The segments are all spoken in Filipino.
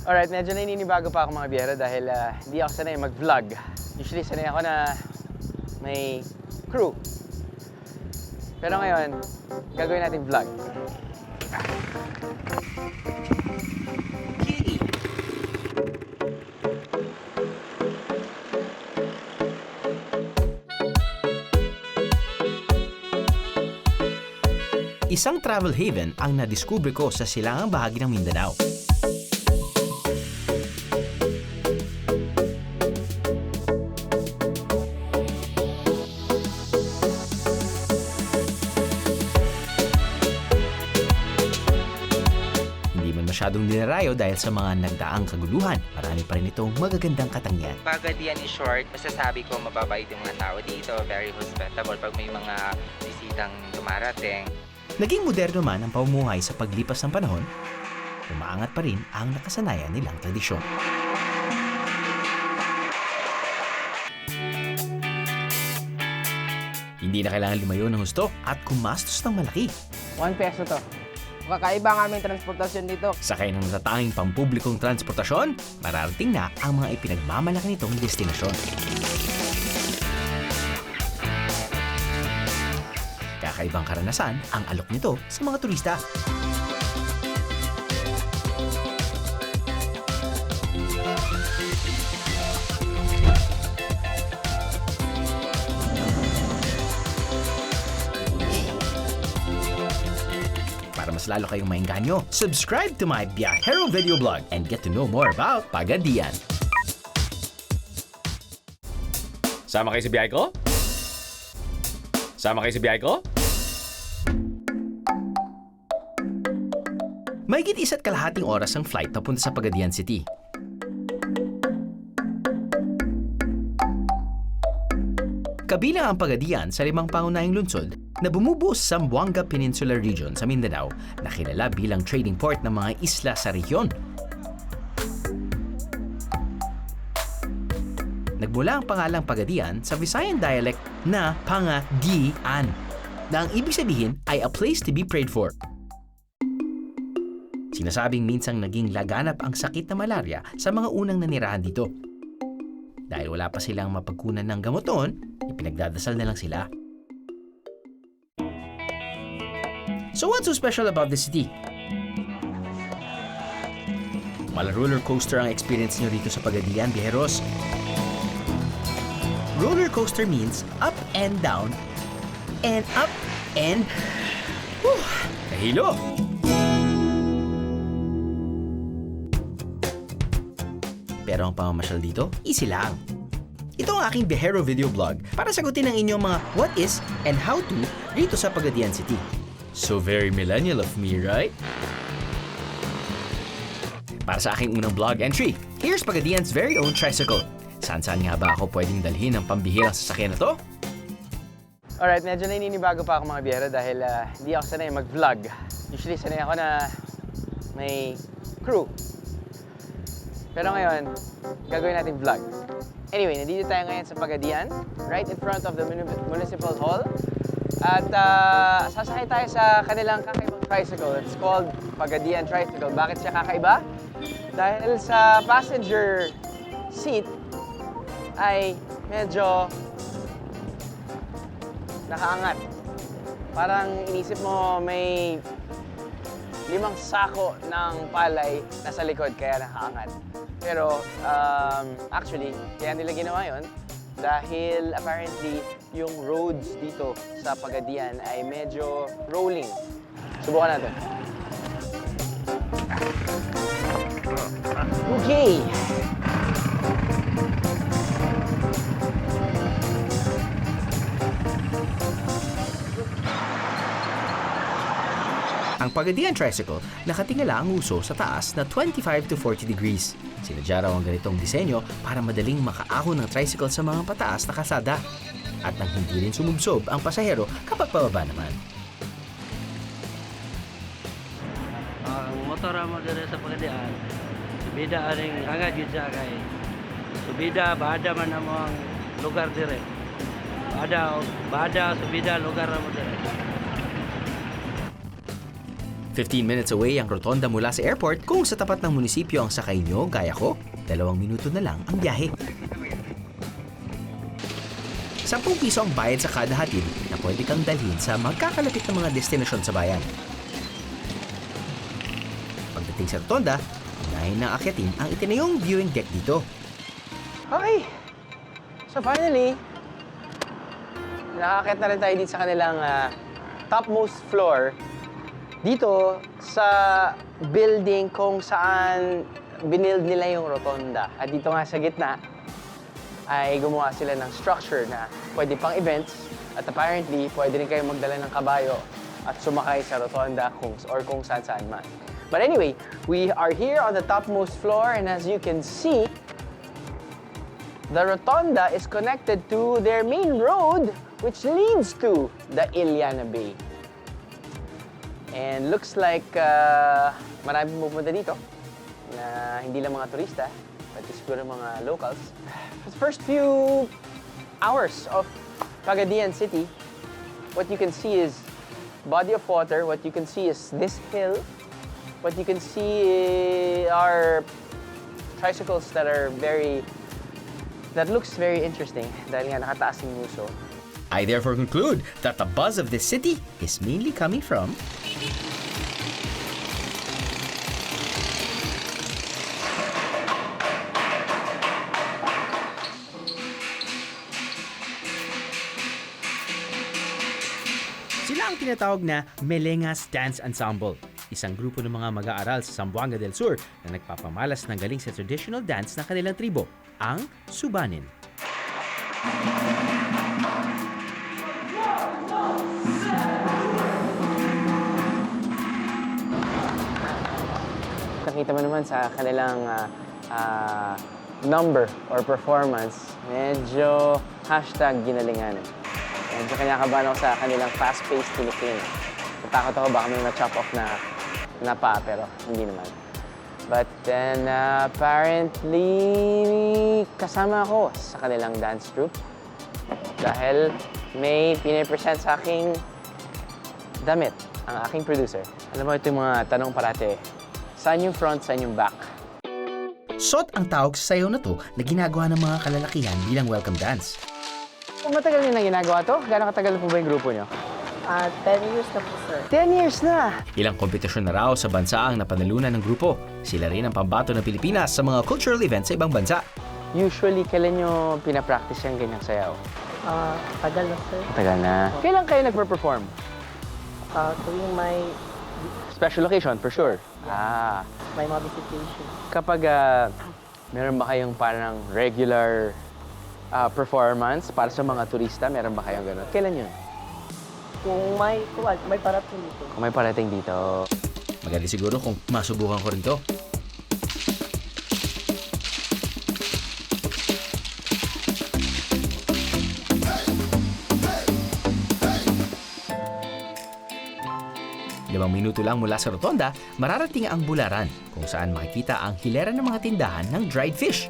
Alright, medyo naninibago pa ako mga biyero dahil hindi ako sanay mag-vlog. Usually sanay ako na may crew. Pero ngayon, gagawin natin vlog. Isang travel haven ang nadiskubre ko sa silangang bahagi ng Mindanao. Hindi man masyadong dinarayo dahil sa mga nagdaang kaguluhan, marami pa rin itong magagandang katangian. Pagadian in short, masasabi ko mababait yung mga tao dito, very hospitable pag may mga bisitang dumarating. Naging moderno man ang pamumuhay sa paglipas ng panahon, umaangat pa rin ang nakasanayan nilang tradisyon. Hindi na kailangan lumayo ng husto at kumastos ng malaki. 1 peso to. Kakaiba ang aming transportasyon dito. Sakay ng natatanging pampublikong transportasyon, mararating na ang mga ipinagmamalaki nitong destinasyon. Kakaibang karanasan ang alok nito sa mga turista. Para mas lalo kayong maengganyo, subscribe to my Biyahero video blog and get to know more about Pagadian. Sama kayo sa biyahe ko? Sama kayo sa biyahe ko? Mahigit 1.5 oras ang flight papunta sa Pagadian City. Kabilang ang Pagadian sa 5 pangunahing lungsod na bumubuo sa Zamboanga Peninsula Region sa Mindanao na kilala bilang trading port ng mga isla sa rehiyon. Nagmula ang pangalang Pagadian sa Visayan dialect na Pangadian, na ang ibig sabihin ay a place to be prayed for. Sinasabing minsang naging laganap ang sakit na malaria sa mga unang nanirahan dito. Dahil wala pa silang mapagkunan ng gamot noon, ipinagdadasal na lang sila. So what's so special about the city? Mala roller coaster ang experience nyo rito sa Pagadian, biyeros. Roller coaster means up and down, and up and... Kahilo! Pero ang pamamasyal dito, easy lang. Ito ang aking Biyahero video blog para sagutin ang inyong mga what is and how to rito sa Pagadian City. So very millennial of me, right? Para sa aking unang blog entry, here's Pagadian's very own tricycle. Saan-saan nga ba ako pwedeng dalhin ang pambihirang sasakyan na to? Alright, medyo naninibago pa ako mga biyero dahil hindi ako sanay mag-vlog. Usually sanay ako na may crew. Pero ngayon, gagawin natin vlog. Anyway, nandito tayo ngayon sa Pagadian, right in front of the Municipal Hall. At sasakay tayo sa kanilang kakaibang tricycle. It's called Pagadian Tricycle. Bakit siya kakaiba? Dahil sa passenger seat ay medyo nakaangat. Parang inisip mo may 5 sako ng palay nasa likod kaya nakaangat. Pero actually, kaya nila ginawa yun dahil apparently yung roads dito sa Pagadian ay medyo rolling. Subukan natin. Okay! Ang Pagadian Tricycle, nakatingala ang uso sa taas na 25 to 40 degrees. Sinadya raw ang ganitong disenyo para madaling makaahon ng tricycle sa mga pataas na kalsada at nang hindi rin sumubsob ang pasahero kapag pababa naman. Ang motor mo dire sa Pagadian, subida aning angad gyud siya kay subida bada man amo ang lugar dire. Bada subida lugar mo dire. 15 minutes away ang rotonda mula sa airport. Kung sa tapat ng munisipyo ang sakay nyo, gaya ko, 2 minuto na lang ang biyahe. 10 piso ang bayad sa kada hatid na pwede kang dalhin sa magkakalapit na mga destinasyon sa bayan. Pagdating sa rotonda, unahin na akyatin ang itinayong viewing deck dito. Okay. So finally, nakakakit na rin tayo dito sa kanilang topmost floor. Dito sa building kung saan binild nila yung rotonda. At dito nga sa gitna ay gumawa sila ng structure na pwede pang events. At apparently, pwede rin kayo magdala ng kabayo at sumakay sa rotonda kung saan man. But anyway, we are here on the topmost floor, and as you can see, the rotonda is connected to their main road, which leads to the Iliana Bay. And looks like maraming pupunta dito na hindi lang mga turista, pati siguro mga locals. For the first few hours of Cagayan City, what you can see is body of water. What you can see is this hill. What you can see are tricycles that looks very interesting dahil nga nakataas yung muso. I therefore conclude that the buzz of this city is mainly coming from sila ang tinatawag na Melengas Dance Ensemble, isang grupo ng mga mag-aaral sa Zamboanga del Sur na nagpapamalas ng galing sa traditional dance ng kanilang tribo, ang Subanin. Nakita mo naman sa kanilang number or performance, medyo #ginalingan. Medyo kinakabahan ako sa kanilang fast-paced tiniking. Natakot ako baka may ma-chop off na pa, pero hindi naman. But then, apparently, kasama ako sa kanilang dance troupe. Dahil may pinipresent sa aking damit, ang aking producer. Alam mo, ito yung mga tanong parate. Saan yung front, saan yung back? Shot ang tawag sa sayaw na to na ginagawa ng mga kalalakihan bilang welcome dance. Kung matagal niyo na ginagawa to, gano'ng katagal na po ba yung grupo niyo? 10 years na po, sir. 10 years na! Ilang kompetisyon na raw sa bansa ang napanalunan ng grupo. Sila rin ang pambato ng Pilipinas sa mga cultural events sa ibang bansa. Usually, kailan nyo pinapractice yung ganyang sayaw? Tagal na, sir. Matagal na. Kailan kayo nagpe-perform? Tuwing may Special occasion, for sure. mga visitation. Kapag meron ba kayong parang regular performance para sa mga turista, meron ba kayong gano'n? Kailan yun? Kung may parating dito. Kung may parating dito. Magaling siguro kung masubukan ko rin to. Limang minuto lang mula sa rotonda, mararating ang Bularan, kung saan makikita ang hilera ng mga tindahan ng dried fish.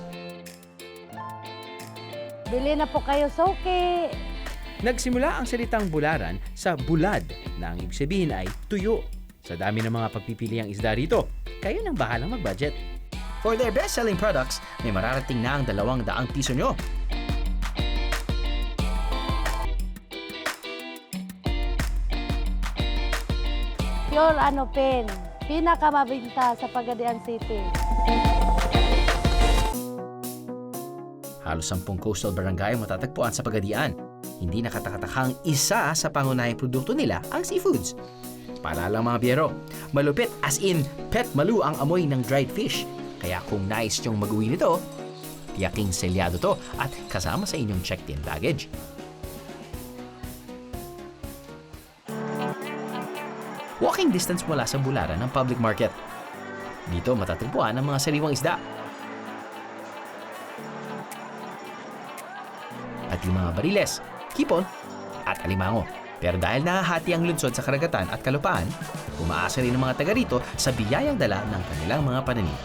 Bili na po kayo soke. Nagsimula ang salitang Bularan sa bulad, na ang ibig sabihin ay tuyo. Sa dami ng mga pagpipiliang isda rito, kayo nang bahalang mag-budget. For their best-selling products, may mararating na ang 200 piso nyo. Pure pen. Pinakamabinta sa Pagadian City. Halos 10 coastal barangay matatagpuan sa Pagadian. Hindi nakatakatakang isa sa pangunahing produkto nila ang seafoods. Paalala mga biyero, malupit as in pet malu ang amoy ng dried fish. Kaya kung nais nyong mag-uwi nito, tiyaking selyado to at kasama sa inyong checked-in baggage. Walking distance mula sa Bularan ng public market. Dito matatagpuan ang mga sariwang isda. At yung mga bariles, hipon, at alimango. Pero dahil nahahati ang lungsod sa karagatan at kalupaan, umaasa rin ang mga taga rito sa biyayang dala ng kanilang mga pananim.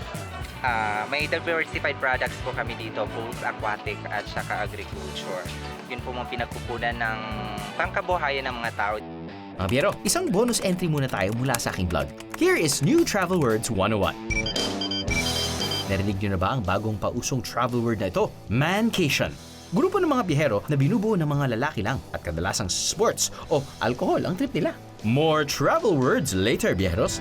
May diversified products po kami dito, both aquatic at saka agriculture. Yun po mga pinagkukunan ng pangkabuhayan ng mga tao. Mga biyero, isang bonus entry muna tayo mula sa aking vlog. Here is New Travel Words 101. Narinig niyo na ba ang bagong pausong travel word na ito? Mancation. Grupo ng mga biyahero na binubuo ng mga lalaki lang at kadalasang sports o alcohol ang trip nila. More travel words later, biyaheros.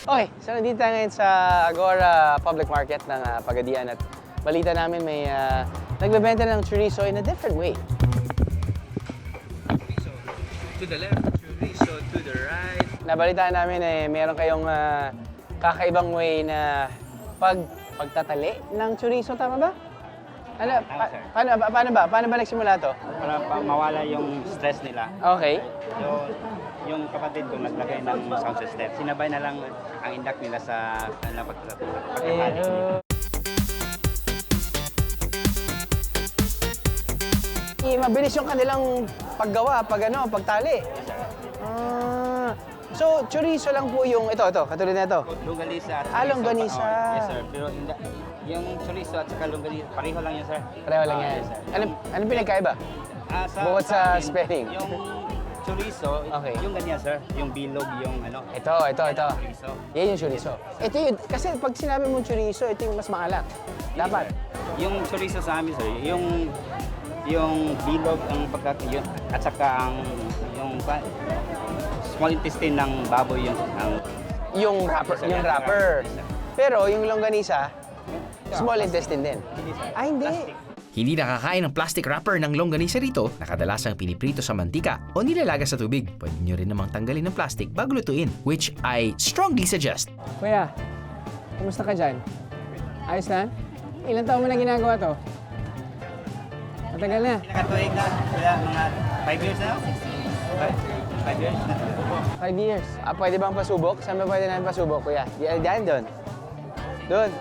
Okay, so nandito tayo ngayon sa Agora Public Market ng Pagadian at balita namin may nagbebenta ng chorizo in a different way. To the left, chorizo. To the right. Nabalitaan namin meron kayong kakaibang way na pagtatali ng chorizo, tama ba? Ano, paano ba nagsimula to? Para mawala yung stress nila. Okay. Yung kapatid ko naglagay ng sound system. Sinabay na lang ang indak nila sa kanilang pagkakali. Mabilis yung kanilang paggawa, pagtali. So, chorizo lang po yung ito, katulad na ito. Longganisa at chorizo. Longganisa. Yes, sir. Pero yung chorizo at saka longganisa, pareho lang yan, sir. Pareho lang yan. Yes, sir. Anong pinagkaiba? Bukod sa akin, spelling. Yung chorizo, Okay. yung ganyan, sir. Yung bilog, yung ano. Ito. Chorizo. Yan yung chorizo. Ito yun, kasi pag sinabi mong chorizo, ito yung mas maalat. Dapat. Yung chorizo sa amin, sir, yung bilog ang yun, at saka ang yung small intestine ng baboy Yung wrapper. Yes, sir. Wrapper. Yes, sir. Pero yung longganisa, small intestine din. Ay, hindi. Plastic. Hindi nakakain ng plastic wrapper ng longganisa rito na kadalasang piniprito sa mantika o nilalaga sa tubig. Pwede nyo rin namang tanggalin ng plastic bago lutuin, which I strongly suggest. Kuya, kumusta ka dyan? Ayos na? Ilang taon mo na ginagawa to? Matagal na. Pinakatuig na, mga 5 years na? 5 years na. 5 years. Pwede bang pasubok? Saan ba pwede namin pasubok, kuya? Diyan, doon. Doon.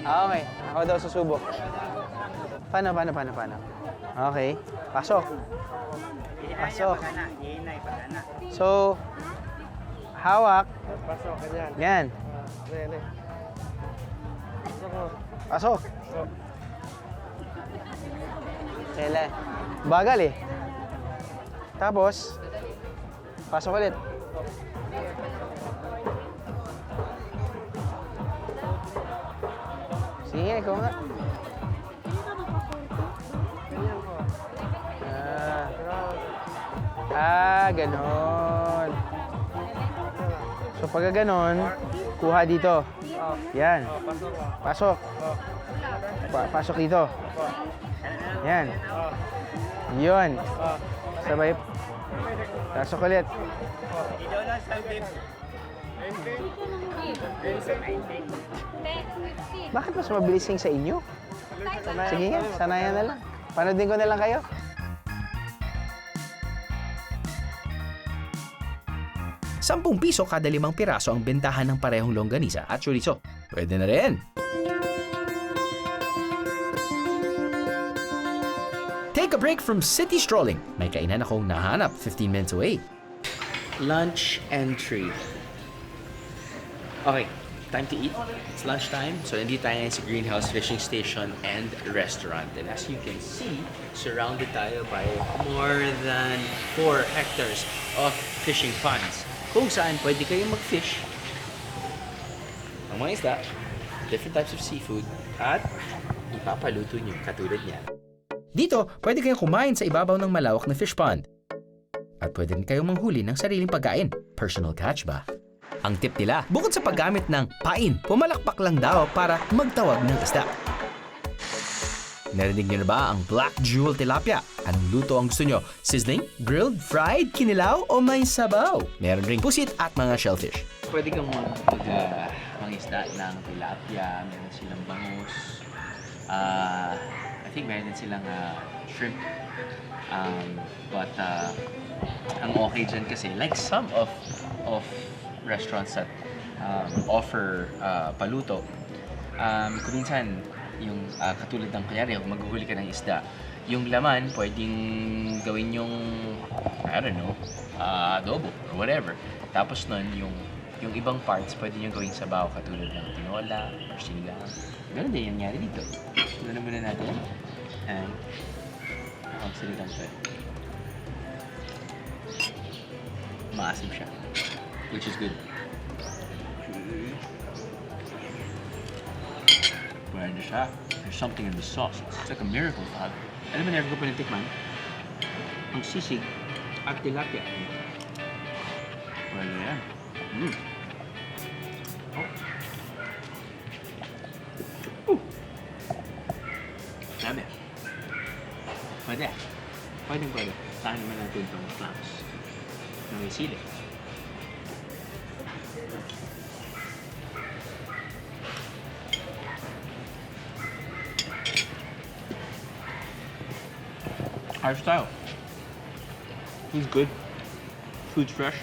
Okay. Ako daw susubok. Paano? Okay. Pasok. So, hawak. Pasok ka dyan. Yan. Pasok. Kailan? Bagal eh. Tapos, pasok ulit. Sige, ikaw nga. Ganon. So pag ganon, kuha dito. Yan. Pasok. Pasok dito. Yan. Yun. Sabay. Pasok ulit. Bakit mas mabilis yung sa inyo? Sige nga, sanayan na lang. Panoodin ko na lang kayo. ₱10 kada 5 piraso ang bentahan ng parehong longganisa at chorizo. Pwede na rin! Take a break from city strolling. May kainan akong nahanap 15 minutes away. Lunch entry. Okay, time to eat. It's lunchtime. So, nandito tayo ngayon sa Greenhouse Fishing Station and Restaurant. And as you can see, surrounded tayo by more than 4 hectares of fishing ponds. Kung saan pwede kayong mag-fish. Ang mga isda, different types of seafood, at ipapaluto nyo katulad niya. Dito, pwede kayong kumain sa ibabaw ng malawak na fish pond. At pwede rin kayong manghuli ng sariling pagkain. Personal catch ba? Ang tip nila, bukod sa paggamit ng pain, pumalakpak lang daw para magtawag ng isda. Narinig niyo na ba ang Black Jewel Tilapia? Anong luto ang gusto nyo? Sizzling, grilled, fried, kinilaw, o may sabaw? Meron ring pusit at mga shellfish. Pwede kang mag-isda ng tilapia, meron silang bangus. I think meron din silang shrimp. But ang okay dyan kasi, like some of restaurants that offer paluto, kung minsan, yung katulad ng kunyari, kung maghuhuli ka ng isda, yung laman pwedeng gawin yung, I don't know, adobo or whatever. Tapos nun, yung ibang parts pwede nyo gawing sabaw katulad ng tinola or sinigang. Ganun din yung nangyari dito. Ganun muna natin. And Ang sinigang to eh. Maasim siya. Which is good. Pwede siya. There's something in the sauce. It's like a miracle, Fab. Alam mo, never ko pa natikman. Ang sisig at tilapia. Pwede yan. Sabi. Pwede. Pwede. Saan naman natin itong clams na may sili. Our style. Food's good. Food's fresh.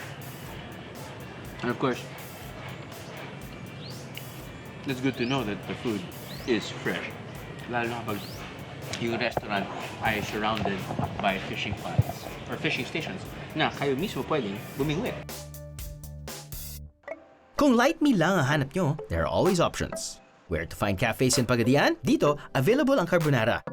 And of course, it's good to know that the food is fresh. Lalo na kapag yung restaurant ay surrounded by fishing pods or fishing stations na kayo mismo pwedeng bumingwit. Kung light meal lang ang hanap nyo, there are always options. Where to find cafes in Pagadian? Dito, available ang carbonara,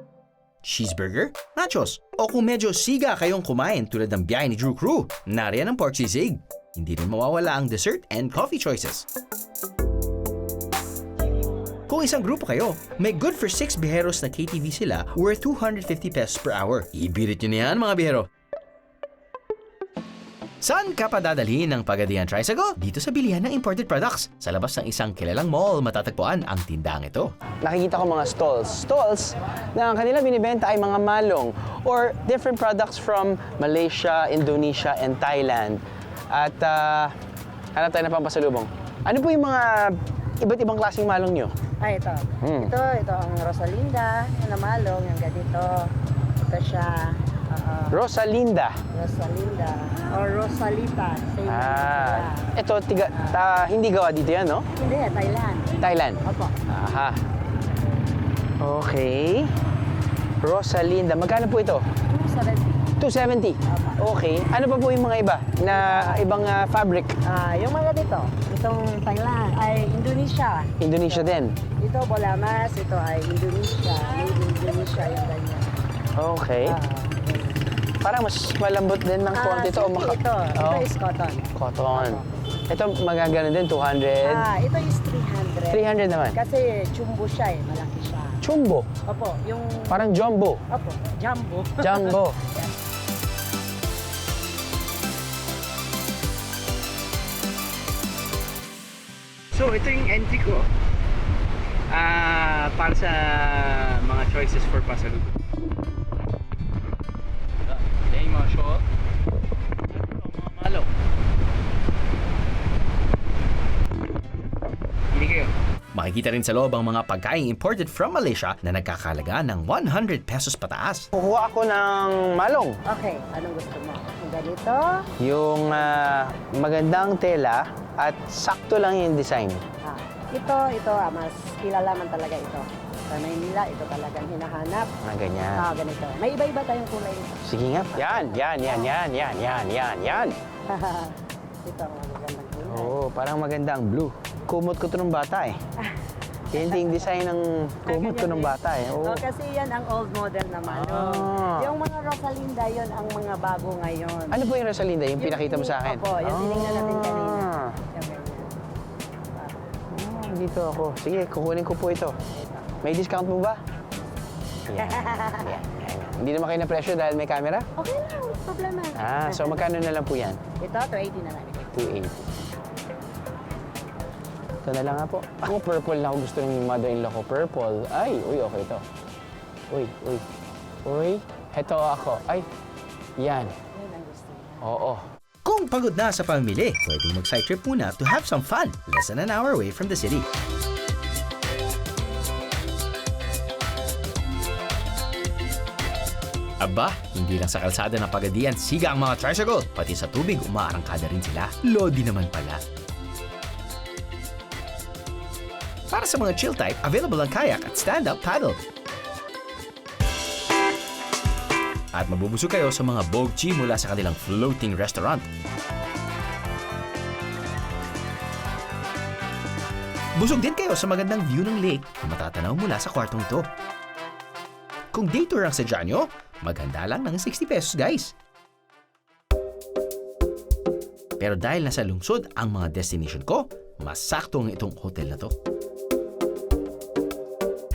cheeseburger, nachos, o kung medyo siga kayong kumain tulad ng biyahe ni Drew Crew, nariyan ang pork sisig. Hindi rin mawawala ang dessert and coffee choices. Kung isang grupo kayo, may good for 6 biheros na KTV sila worth 250 pesos per hour. Ibirit nyo na yan mga bihero. Saan ka pa dadalhin ng Pagadian Tricycle? Dito sa bilihan ng imported products. Sa labas ng isang kilalang mall, matatagpuan ang tindang ito. Nakikita ko mga stalls na ang kanila binibenta ay mga malong or different products from Malaysia, Indonesia, and Thailand. At hanap tayo na pampasalubong. Ano po yung mga iba't ibang klaseng malong nyo? Ay, ito. Ito ang Rosalinda, yung namalong, yung ganito. Ito siya. Rosalinda. Rosalinda. Or Rosalita. Same Ito, hindi gawa dito yan, no? Hindi, Thailand. Thailand? Opo. Aha. Okay. Rosalinda. Magkano po ito? 270. Okay. Ano pa po yung mga iba na ibang fabric? Yung mga dito, itong Thailand, ay Indonesia. Indonesia din. Ito, Bolamas, ito ay Indonesia. Made in Indonesia yung ganyan. Okay. Parang mas malambot din ng konti ito. Ito is cotton. Cotton. Ito magagano din, 200? Ito is 300. 300 naman. Kasi jumbo siya eh, malaki siya. Jumbo? Opo, yung... Parang jumbo? Opo, jumbo. Jumbo. So, ito yung entry ko. Para sa mga choices for pasalubong. Yan yung mga show. Mga malaw. Hindi kayo. Makikita rin sa loob ang mga pagkaing imported from Malaysia na nagkakalaga ng 100 pesos pataas. Kukuha ako ng malong. Okay, anong gusto mo? Yung ganito? Yung magandang tela at sakto lang yung design. Ito, mas kilala man talaga ito. Sa Maynila, ito talagang hinahanap. Ganyan. Ganito. May iba-iba tayong kulay ito. Sige nga. Yan. Ito ang magagandang kulay. Oo, parang maganda ang blue. Kumot ko ito ng bata eh. Hindi yung design ng kumot ko ng bata eh. Oo. Kasi yan ang old model naman. Yung mga Rosalinda, yon ang mga bago ngayon. Ano po yung Rosalinda? Yung pinakita mo sa akin? Opo, yung tinignan natin kanina. Yung ganyan. Dito ako. Sige, kukunin ko po ito. May discount mo ba? Yan. Hindi naman kayo na-pressure dahil may camera? Okay lang, problema. So magkano na lang po yan? Ito, 280 na lang. 280. Ito na lang nga po. Ako purple na ako gusto ng mother-in-law ko. Purple. Ay, okay ito. Uy. Ito ako. Ay, yan. Yan ang gusto niya. Oo. Kung pagod na sa pamimili, pwedeng mag-side trip muna to have some fun, less than an hour away from the city. Aba, hindi lang sa kalsada ng Pagadian siga ang mga tricycle, pati sa tubig umaarangkada rin sila. Lodi naman pala. Para sa mga chill type, available ang kayak at stand-up paddle. At mabubusog kayo sa mga bogchi mula sa kanilang floating restaurant. Busog din kayo sa magandang view ng lake na matatanaw mula sa kwartong ito. Kung day tour ang sadya nyo, Maghanda lang ng 60 pesos guys. Pero dahil nasa lungsod ang mga destination ko, mas sakto ang itong hotel na to.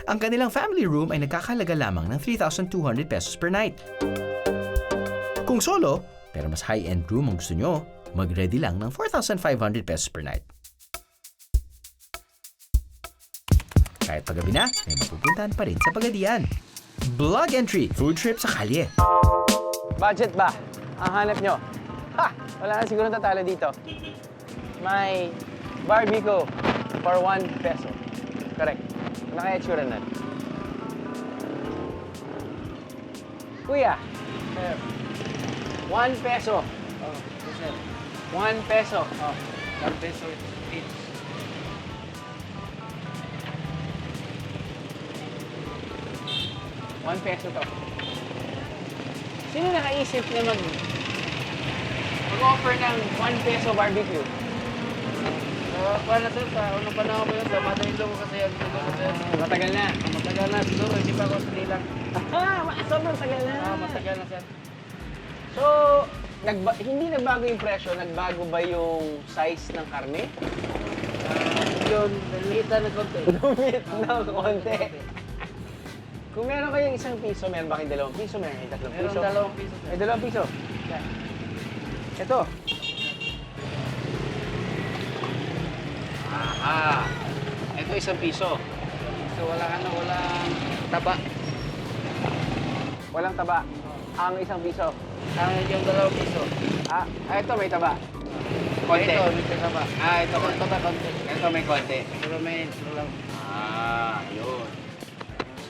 Ang kanilang family room ay nagkakalaga lamang ng 3,200 pesos per night. Kung solo, pero mas high-end room ang gusto nyo, mag-ready lang ng 4,500 pesos per night. Kahit paggabi na, may mapupuntahan pa rin sa Pagadian. Blog entry, food trip sa kalye. Budget ba? Ang hanap nyo? Ha! Wala na siguro tatalo dito. May barbecue for 1 peso. Correct. Ano kaya itsura nun? Kuya, 1 peso. Oh, sir. 1 peso. Oh, 1 peso each. $1 to. Sino nakaisip na mag-offer ng 1 peso barbecue? Para sir, sa unang panahon ko yun, sa mother-in-law ko kasi yan. Matagal na. Matagal na, siguro, hindi pa ako sinilang. Sobrang tagal na. Matagal na sir. So, hindi nagbago yung presyo, nagbago ba yung size ng karne? Yun, nalita na konti. Lumit ng konti. Kung meron kayong ₱1, meron ba kayong ₱2? Meron kayong ₱3? Meron 2 piso sir. May ₱2. Yan. Ito. Ito ₱1. So, walang taba. Walang taba. Ang ₱1. Yung 2 piso. Ito may taba. Konti. Ito, may taba. Ito may Taba konti. Ito may konti. Pero may lang. Yun.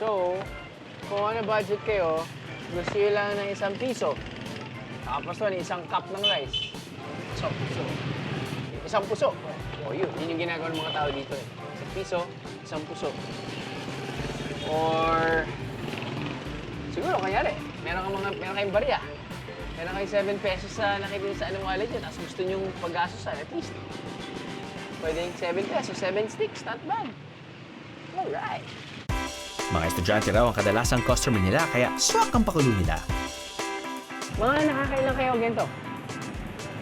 So, kung ano budget kayo, gusto nyo lang ng ₱1. Tapos nun, isang cup ng rice. Isang puso. O yun yung ginagawa ng mga tao dito eh. ₱1, isang puso. Or, siguro, kanyari, meron kayong barya. Meron kayong ₱7 sa nakita sa anong wallet yun. Tapos gusto nyong paggastusan, at least. Pwede yung ₱7, 7 sticks, not bad. Alright. Mga estudyante raw ang kadalasang customer nila kaya swak ang pakulo nila. Mga nakakailang kayo ganito?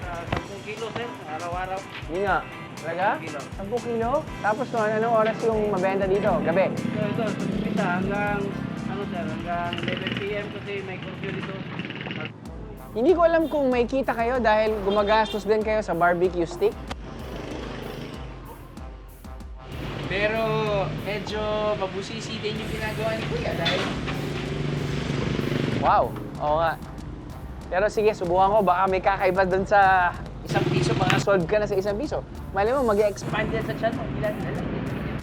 10 kilo sir, araw-araw. Hindi nga. Talaga? 10 kilo. 10 kilo? Tapos anong oras yung mabenta dito? Gabi? Ito, isa hanggang, sir, hanggang 11 p.m. kasi may curfew dito. Hindi ko alam kung may kita kayo dahil gumagastos din kayo sa barbecue stick. Pero medyo mabusisi din yung ginagawa ni Kuya dahil... Wow! Oo nga. Pero sige, subukan ko. Baka may kakaiba dun sa ₱1. Baka solve ka na sa ₱1. Mali mo, mag-expand din sa chat mo.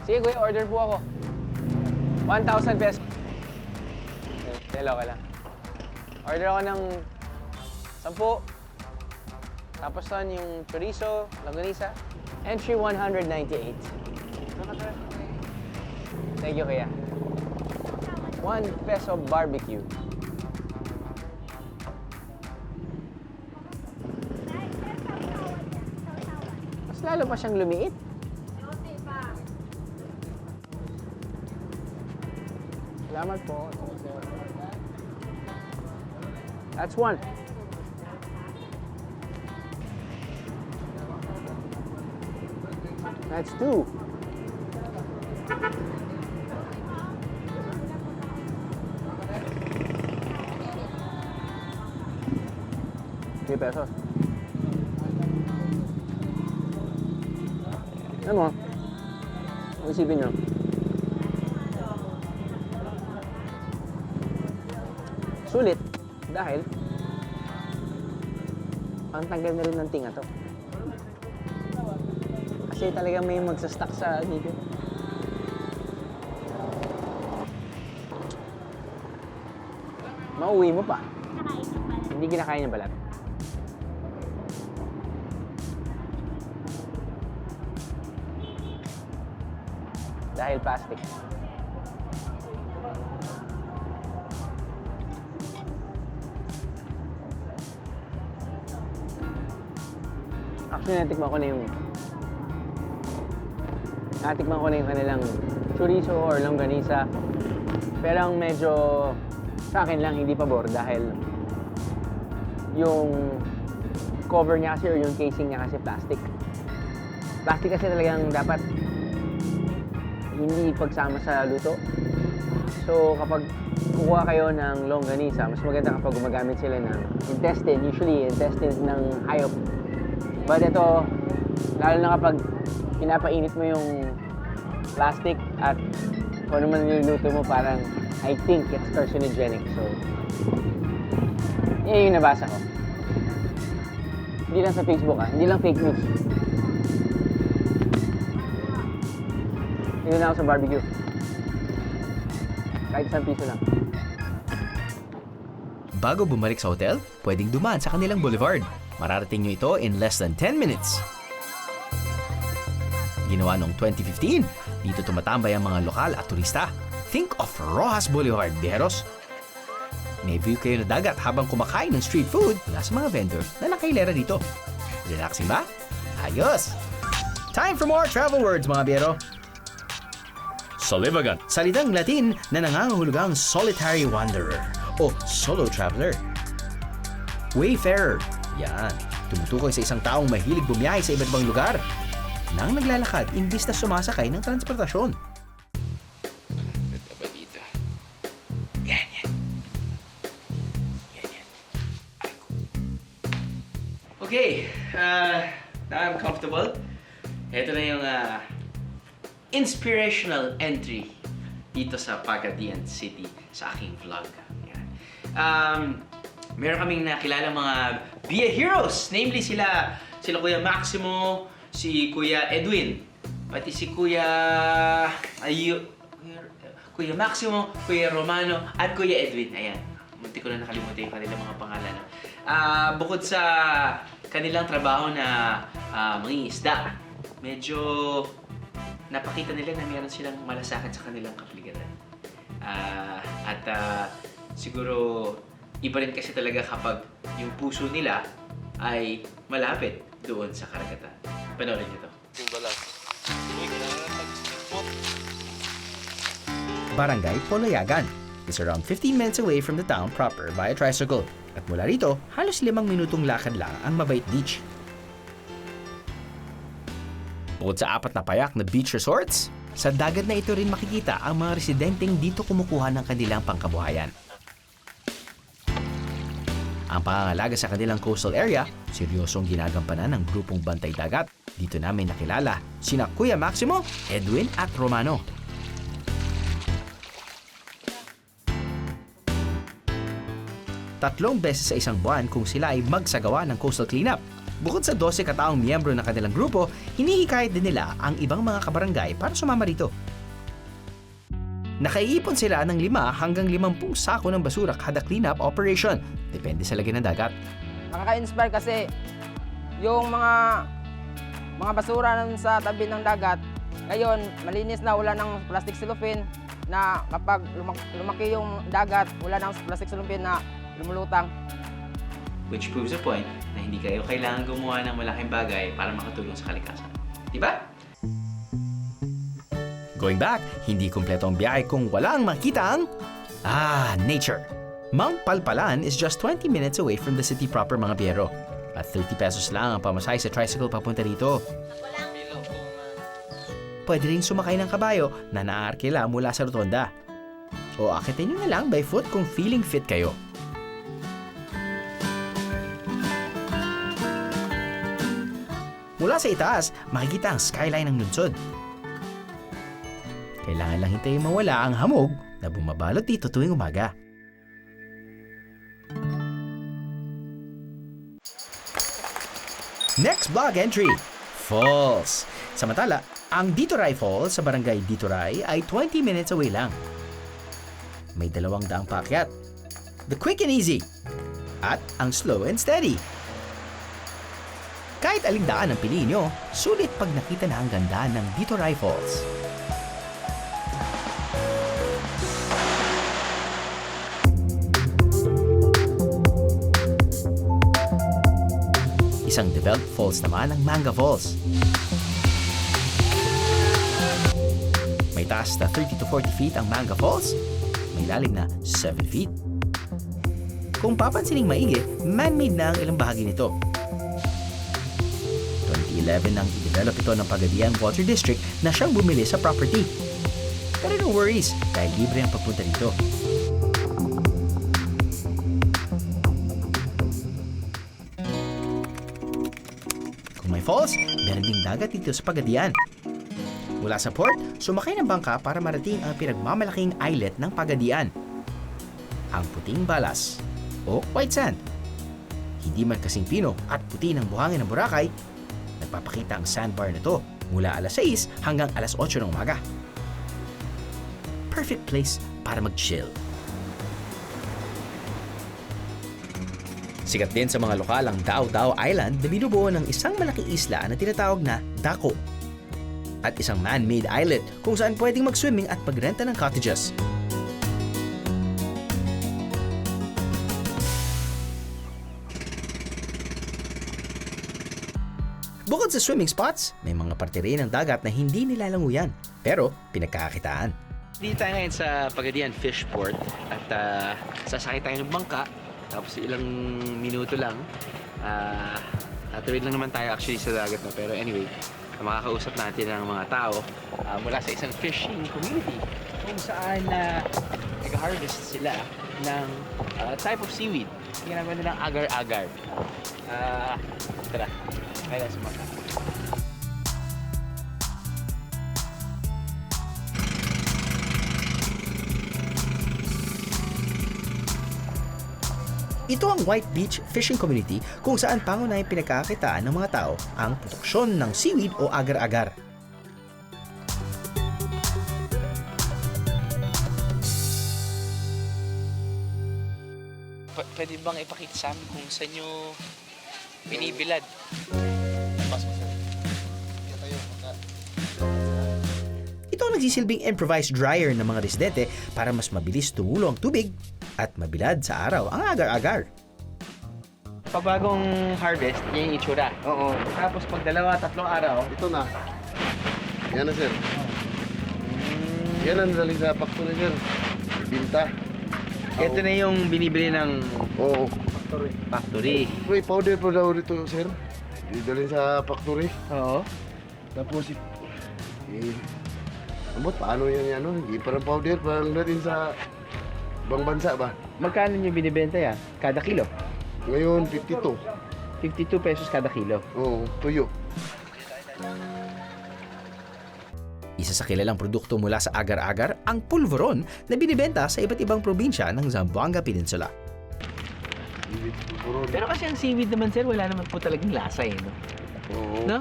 Sige Kuya, order po ako. 1,000 pesos. Hello ka lang. Order ako ng 10. Tapos nun yung chorizo, longganisa. Entry 198. Thank you, Kuya. ₱1 barbecue. Mas lalo pa siyang lumiit. Salamat po. That's 1. That's 2. $3. Ano mo? Ang isipin nyo. Sulit. Dahil ang tanggal na rin ng tinga to. Kasi talaga may magsastock sa dito. Mauwi mo pa. Hindi kinakain ng balat. Dahil plastic. Actually, natikman ko na yung kanilang chorizo or longganisa. Pero ang medyo Sa akin lang, hindi pabor dahil yung cover niya kasi or yung casing niya kasi plastic. Plastic kasi talagang dapat hindi pagsama sa luto. So kapag kukuha kayo ng longganisa, mas maganda kapag gumagamit sila ng intestine, usually intestine ng hayop. But ito, lalo na kapag pinapainit mo yung plastic at kung ano man niluluto mo, parang I think it's carcinogenic. So, yun yung nabasa ko. Hindi lang sa Facebook hindi lang fake news. Yun na ako sa barbecue. Kahit ₱1 lang. Bago bumalik sa hotel, pwedeng dumaan sa kanilang boulevard. Mararating nyo ito in less than 10 minutes. Ginawa noong 2015, dito tumatambay ang mga lokal at turista. Think of Rojas Boulevard, Bijeros. May view kayo na dagat habang kumakain ng street food mula sa mga vendor na nakailera dito. Relaxing ba? Ayos! Time for more travel words, mga Biyero. Solivagan. Salitang Latin na nangangahulugang solitary wanderer o solo traveler. Wayfarer. Yan. Tumutukoy sa isang taong mahilig bumiyahe sa iba't ibang lugar nang naglalakad imbis na sumasakay ng transportasyon. Ito ba dito? Yan. Okay, now I'm comfortable. Ito na yung inspirational entry dito sa Pagadian City sa aking vlog. Yan. Meron kaming nakilala mga Via Heroes. Namely sila Kuya Maximo, si Kuya Edwin, pati si Kuya Maximo, Kuya Romano, at Kuya Edwin. Ayan. Munti ko na nakalimutan yung kanilang mga pangalan. Bukod sa kanilang trabaho na mangingisda, medyo napakita nila na meron silang malasakit sa kanilang kapaligiran. Siguro iba rin kasi talaga kapag yung puso nila ay malapit doon sa karagatan. Panoorin niyo to. Barangay Poloyagan is around 15 minutes away from the town proper via tricycle. At mula rito, halos 5 minutong lakad lang ang Mabait Beach. Bukod sa 4 na payak na beach resorts, sa dagat na ito rin makikita ang mga residenteng dito kumukuha ng kanilang pangkabuhayan. Ang pangangalaga sa kanilang coastal area, seryosong ginagampanan ng grupong Bantay Dagat. Dito namin nakilala sina Kuya Maximo, Edwin at Romano. Tatlong beses sa isang buwan kung sila ay magsagawa ng coastal cleanup. Bukod sa 12 kataong miyembro ng kanilang grupo, hinihikayat din nila ang ibang mga kabarangay para sumama rito. Nakaiipon sila ng 5 hanggang 50 sako ng basura kada cleanup operation. Depende sa lagi ng dagat. Nakaka-inspire kasi yung mga basura sa tabi ng dagat, ngayon malinis na, wala ng plastic cellophane na kapag lumaki yung dagat, wala ng plastic cellophane na lumulutang. Which proves a point na hindi kayo kailangan gumawa ng malaking bagay para makatulong sa kalikasan. Diba? Going back, hindi kumpleto ang biyahe kung wala ang makita ang nature. Mount Palpalan is just 20 minutes away from the city proper, mga biyero. At 30 pesos lang ang pamasahe sa tricycle papunta rito. Pwede rin sumakay ng kabayo na naaarkila mula sa rotonda. O akitin nyo na lang by foot kung feeling fit kayo. Mula sa itaas, makikita ang skyline ng lungsod. Kailangan lang hintayin mawala ang hamog na bumabalot dito tuwing umaga. Next vlog entry, Falls. Samantala, ang Ditoray Falls sa barangay Ditoray ay 20 minutes away lang. May 200 paakyat. The quick and easy. At ang slow and steady. Kahit aling daan ang piliin nyo, sulit pag nakita na ang ganda ng Ditoray Falls. Isang developed falls naman ang Manga Falls. May taas na 30 to 40 feet ang Manga Falls, may lalim na 7 feet. Kung papansining maigi, man-made na ang ilang bahagi nito. 2011 nang i-develop ito ng Pagadian Water District na siyang bumili sa property. Pero no worries, dahil libre ang pagpunta dito. Kung may falls, meron ding dagat dito sa Pagadian. Mula sa port, sumakay ng bangka para marating ang pinagmamalaking islet ng Pagadian. Ang puting balas o white sand. Hindi man kasing pino at puti ng buhangin ng Boracay, nagpapakita ang sandbar na to mula alas 6 hanggang alas 8 ng umaga. Perfect place para mag-chill. Sikat din sa mga lokal ang Dao Dao Island na binubuo ng isang malaking isla na tinatawag na Daco. At isang man-made islet kung saan pwedeng mag-swimming at pagrenta ng cottages. Bukod sa swimming spots, may mga parte rin ng dagat na hindi nilalanguyan, pero pinagkakakitaan. Dito tayo ngayon sa Pagadian Fishport at sasakay tayo ng bangka. Tapos ilang minuto lang. Tatawid lang naman tayo actually sa dagat na. Pero anyway, makakausap natin ang mga tao mula sa isang fishing community kung saan nag-harvest sila ng type of seaweed. Ginagawa nilang agar-agar. Tara, kaya sumaka. Ito ang White Beach Fishing Community kung saan pangunahing pinagkakakitaan ng mga tao ang produksyon ng seaweed o agar-agar. Pwede bang ipakita sa amin kung saan nyo binibilad? Ito ang nagsisilbing improvised dryer ng mga residente para mas mabilis tumulo ang tubig at mabilad sa araw ang agar-agar. Pag bagong harvest, yan yung itsura. Oo. Tapos pag dalawa, tatlong araw, Ito na. Yan na, sir. Yan ang daling sa factory, sir. Binta. ito na yung binibili ng Oo. factory. Uy, powder po daw dito, sir. Didalhin sa factory. Oo. Tapos, abot, paano yan, ano? Hindi parang powder, parang natin sa ibang bansa ba? Magkano nyo binibenta yan? Kada kilo? Ngayon, 52. 52 pesos kada kilo. Oo, tuyo. Isa sa kilalang produkto mula sa agar-agar ang pulveron na binibenta sa iba't ibang probinsya ng Zamboanga Peninsula. Pero kasi ang seaweed naman, sir, wala naman po talagang lasa eh, no? Oo. No?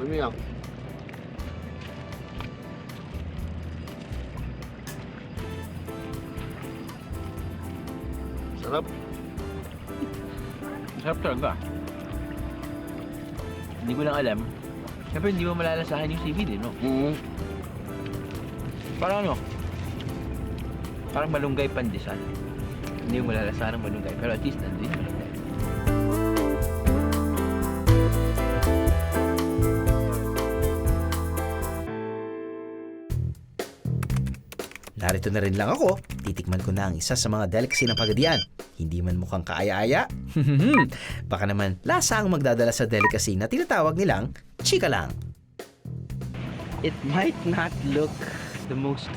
Ano yan? Sarap. Sarap talaga. Hindi ko lang alam. Siyempre, hindi mo malalasahan yung seaweed, eh, no? Parang ano? Parang malunggay pandesal. Hindi mo malalasahan ng malunggay, pero at least nandun yung malunggay. Narito na rin lang ako, titikman ko na ang isa sa mga delicacy ng Pagadian. Hindi man mukhang kaaya-aya? Baka naman lasa ang magdadala sa delicacy na tinatawag nilang chika lang. It might not look the most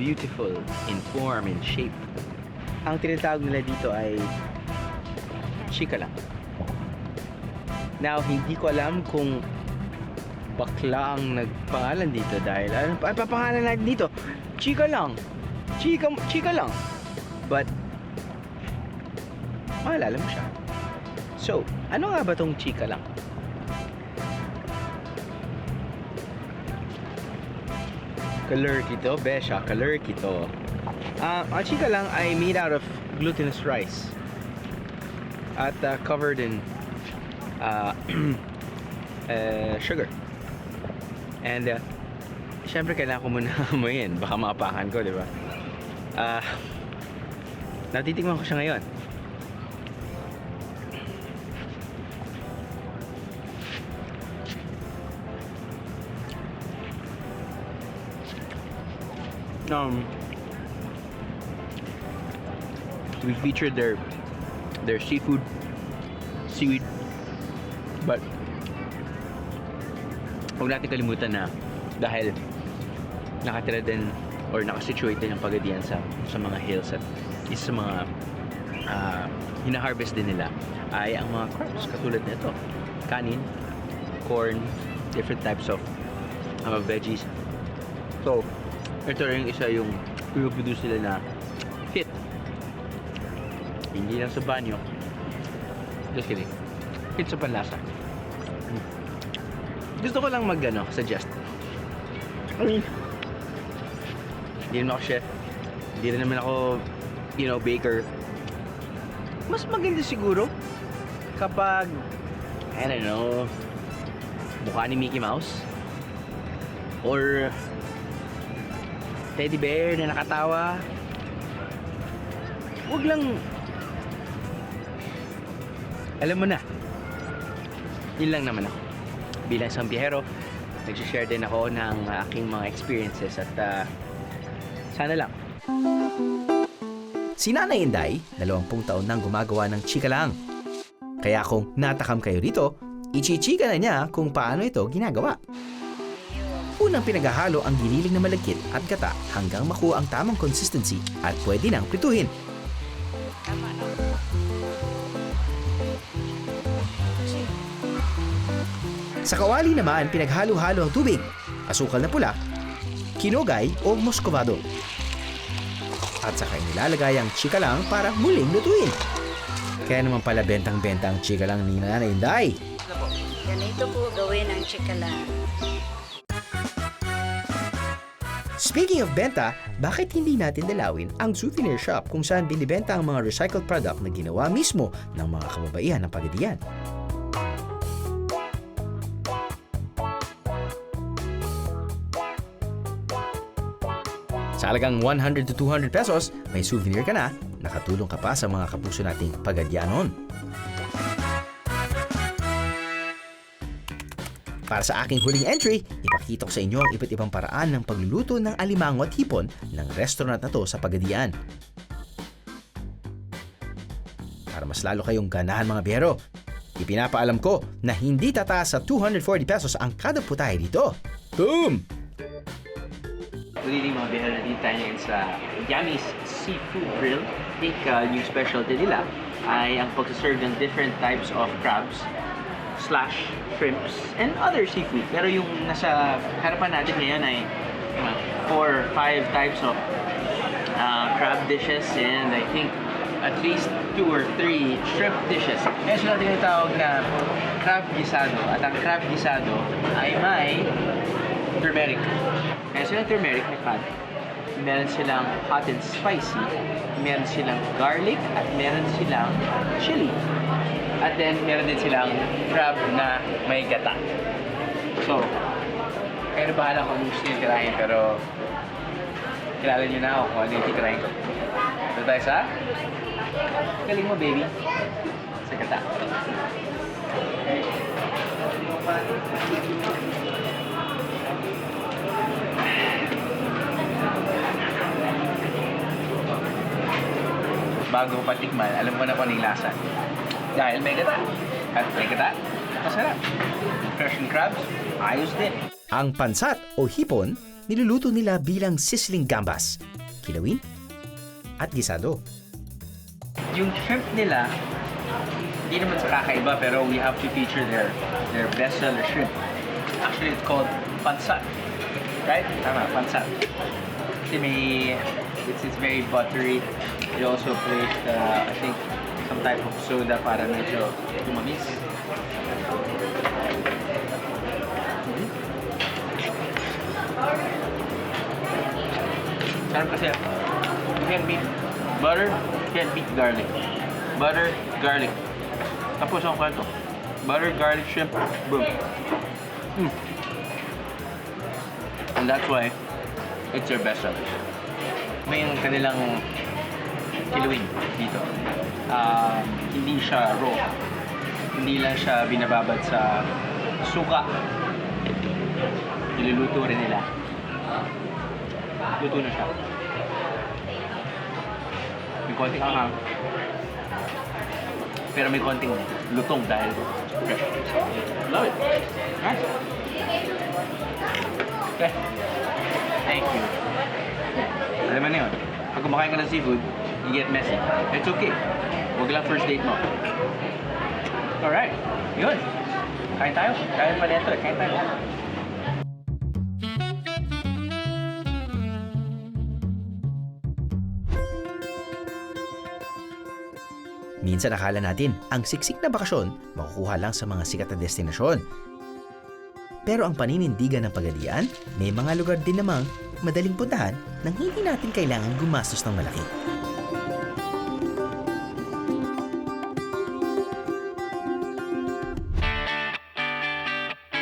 beautiful in form and shape. Ang tinatawag nila dito ay chika lang. Now, hindi ko alam kung bakla ang nagpangalan dito dahil ano pa pangalan natin dito? Chika lang. Chika lang. But maalala mo siya. So, ano nga ba tong chika lang? Kalurk ito, Besha, kalurk ito. Ang chika lang ay made out of glutinous rice at covered in sugar. And syempre kailangan ko muna amoyin, baka maapakan ko, di ba? Natitikman ko siya ngayon. we featured their seafood, seaweed. But huwag natin kalimutan na dahil nakatira din or nakasituate din ang Pagadian sa mga hills at isa sa mga hina-harvest din nila ay ang mga crops katulad nito, kanin, corn, different types of veggies. So ito rin isa yung pinuproduce nila na fit, hindi lang sa banyo, just kidding, fit sa panlasa. Gusto ko lang suggest. Hindi naman ako chef. Hindi rin naman ako, baker. Mas maganda siguro kapag, I don't know, mukha ni Mickey Mouse. Or teddy bear na nakatawa. Huwag lang, alam mo na. Yun lang naman ako. Bilang isang biyahero, nag-share din ako ng aking mga experiences at sana lang. Si Nanay Inday, 20 taon nang gumagawa ng chika lang. Kaya kung natakam kayo rito, ichichika na niya kung paano ito ginagawa. Unang pinaghahalo ang giniling na malagkit at gata hanggang makuha ang tamang consistency at pwede nang prituhin. Sa kawali naman, pinaghalo-halo ang tubig, asukal na pula, kinogay o muscovado. At saka inilalagay ang chika lang para muling lutuin. Kaya naman pala bentang-benta ang chika lang ni Nanay Inday. Ganito po gawin ang chika lang. Speaking of benta, bakit hindi natin dalawin ang souvenir shop kung saan binibenta ang mga recycled product na ginawa mismo ng mga kababaihan ng Pagadian? Sa halagang 100 to 200 pesos, may souvenir ka na, nakatulong ka pa sa mga kapuso nating Pagadianon. Para sa aking huling entry, ipakita ko sa inyo ang iba't ibang paraan ng pagluluto ng alimango at hipon ng restaurant na to sa Pagadian. Para mas lalo kayong ganahan mga biyero, ipinapaalam ko na hindi tataas sa 240 pesos ang kada putahe dito. Boom! Good evening mga bihar, nandito tayo ngayon sa Yami's Seafood Grill. I think new specialty nila ay ang pagsaserve ng different types of crabs / shrimps and other seafood. Pero yung nasa harapan natin ngayon ay 4 or 5 types of crab dishes and I think at least 2 or 3 shrimp dishes. Kaya sila tinatawag na crab gisado at ang crab gisado ay may turmeric. Kaya silang turmeric na cut. Meron silang hot and spicy, meron silang garlic, at meron silang chili. At then, meron din silang crab na may gata. So, kayo na bahala kung gusto nyo tirahin, pero kilala nyo na ako kung ano yung titirahin ko. So tayo sa galing mo, baby. Sa gata. Bago patikman, alam mo na kung anong lasa. Dahil may gata. At may gata, masarap. Fresh and crabs, ayos din. Ang pansat o hipon, niluluto nila bilang sizzling gambas, kilawin at gisado. Yung shrimp nila, hindi naman sa kakaiba, pero we have to feature their bestseller shrimp. Actually, it's called pansat. Right? Tama, pansat. Kasi it's very buttery. They also placed, I think, some type of soda para medyo tumamis. Sarap kasi, you can't beat butter, you can't beat garlic. Butter, garlic. Tapos ang kwento. Butter, garlic, shrimp, boom. And that's why it's their best seller. May yung kanilang kilawin dito. Hindi siya raw. Hindi lang siya binababad sa suka. Niluluto rin nila. Luto na siya. May konting anghang. Pero may konting lutong dahil fresh. Love it. Nice. Okay. Thank you. Alam mo na yun, pag kumakain ka ng seafood, you get messy. It's okay. Huwag lang first date mo. Alright. Yun. Kain tayo. Kain pa dito. Kain tayo. Minsan akala natin, ang siksik na bakasyon makukuha lang sa mga sikat na destinasyon. Pero ang paninindigan ng Pagadian, may mga lugar din namang madaling puntahan nang hindi natin kailangan gumastos ng malaki.